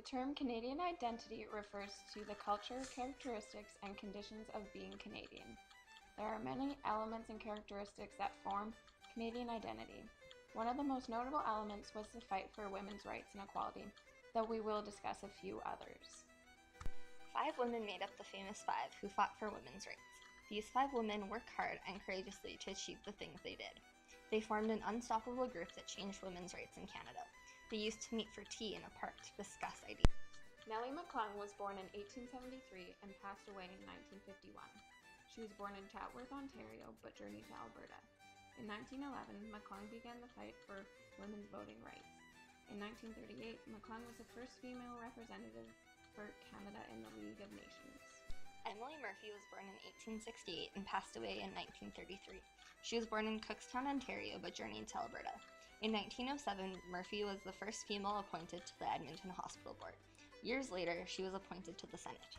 The term Canadian identity refers to the culture, characteristics, and conditions of being Canadian. There are many elements and characteristics that form Canadian identity. One of the most notable elements was the fight for women's rights and equality, though we will discuss a few others. 5 women made up the famous 5 who fought for women's rights. These 5 women worked hard and courageously to achieve the things they did. They formed an unstoppable group that changed women's rights in Canada. They used to meet for tea in a park to discuss ideas. Nellie McClung was born in 1873 and passed away in 1951. She was born in Tatworth, Ontario, but journeyed to Alberta. In 1911, McClung began the fight for women's voting rights. In 1938, McClung was the first female representative for Canada in the League of Nations. Emily Murphy was born in 1868 and passed away in 1933. She was born in Cookstown, Ontario, but journeyed to Alberta. In 1907, Murphy was the first female appointed to the Edmonton Hospital Board. Years later, she was appointed to the Senate.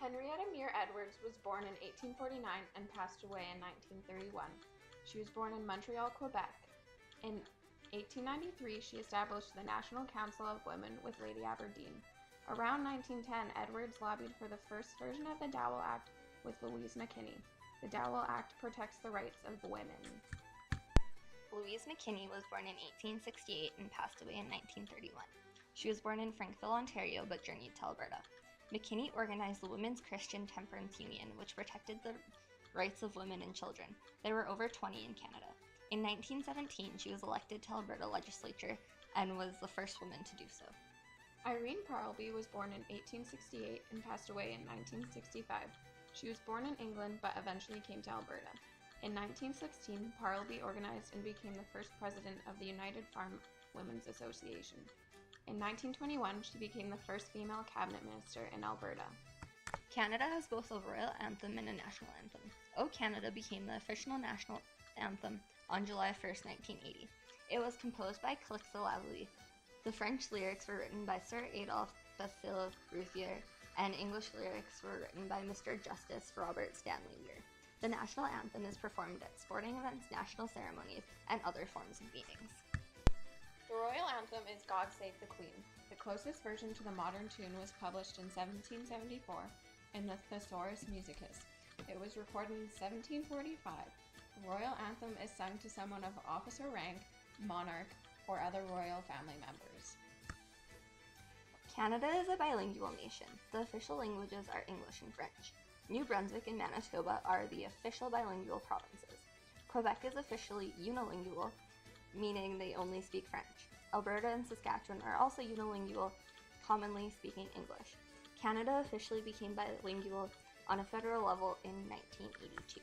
Henrietta Muir Edwards was born in 1849 and passed away in 1931. She was born in Montreal, Quebec. In 1893, she established the National Council of Women with Lady Aberdeen. Around 1910, Edwards lobbied for the first version of the Dowell Act with Louise McKinney. The Dowell Act protects the rights of women. Louise McKinney was born in 1868 and passed away in 1931. She was born in Frankville, Ontario, but journeyed to Alberta. McKinney organized the Women's Christian Temperance Union, which protected the rights of women and children. There were over 20 in Canada. In 1917, she was elected to Alberta legislature and was the first woman to do so. Irene Parlby was born in 1868 and passed away in 1965. She was born in England but eventually came to Alberta. In 1916, Parlby organized and became the first president of the United Farm Women's Association. In 1921, she became the first female cabinet minister in Alberta. Canada has both a royal anthem and a national anthem. O Canada became the official national anthem on July 1, 1980. It was composed by Calixte Lavallée. The French lyrics were written by Sir Adolphe Basile Routhier, and English lyrics were written by Mr. Justice Robert Stanley Weir. The national anthem is performed at sporting events, national ceremonies, and other forms of meetings. The royal anthem is God Save the Queen. The closest version to the modern tune was published in 1774 in the Thesaurus Musicus. It was recorded in 1745. The royal anthem is sung to someone of office or rank, monarch, or other royal family members. Canada is a bilingual nation. The official languages are English and French. New Brunswick and Manitoba are the official bilingual provinces. Quebec is officially unilingual, meaning they only speak French. Alberta and Saskatchewan are also unilingual, commonly speaking English. Canada officially became bilingual on a federal level in 1982.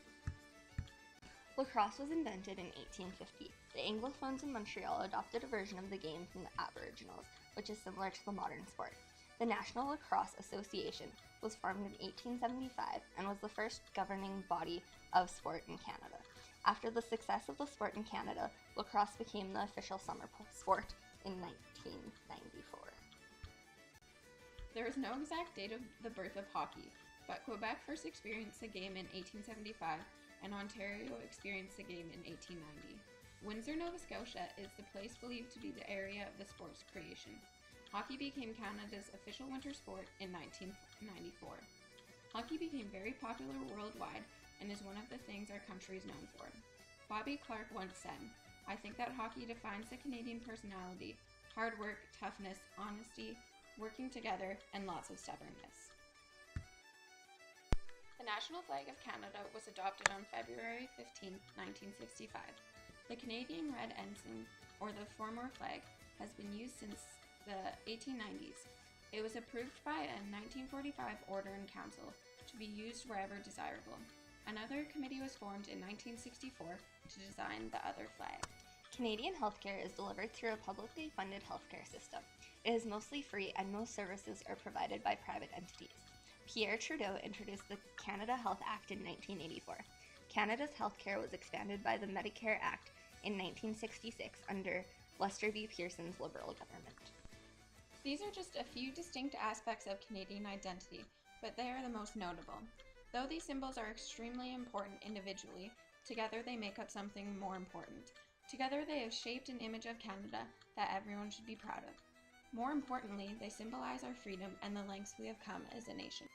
Lacrosse was invented in 1850. The Anglophones in Montreal adopted a version of the game from the Aboriginals, which is similar to the modern sport. The National Lacrosse Association was formed in 1875 and was the first governing body of sport in Canada. After the success of the sport in Canada, lacrosse became the official summer sport in 1994. There is no exact date of the birth of hockey, but Quebec first experienced the game in 1875 and Ontario experienced the game in 1890. Windsor, Nova Scotia is the place believed to be the area of the sport's creation. Hockey became Canada's official winter sport in 1994. Hockey became very popular worldwide and is one of the things our country is known for. Bobby Clark once said, "I think that hockey defines the Canadian personality: hard work, toughness, honesty, working together, and lots of stubbornness." The national flag of Canada was adopted on February 15, 1965. The Canadian red ensign, or the former flag, has been used since the 1890s. It was approved by a 1945 Order in Council to be used wherever desirable. Another committee was formed in 1964 to design the other flag. Canadian healthcare is delivered through a publicly funded healthcare system. It is mostly free and most services are provided by private entities. Pierre Trudeau introduced the Canada Health Act in 1984. Canada's healthcare was expanded by the Medicare Act in 1966 under Lester B. Pearson's Liberal government. These are just a few distinct aspects of Canadian identity, but they are the most notable. Though these symbols are extremely important individually, together they make up something more important. Together they have shaped an image of Canada that everyone should be proud of. More importantly, they symbolize our freedom and the lengths we have come as a nation.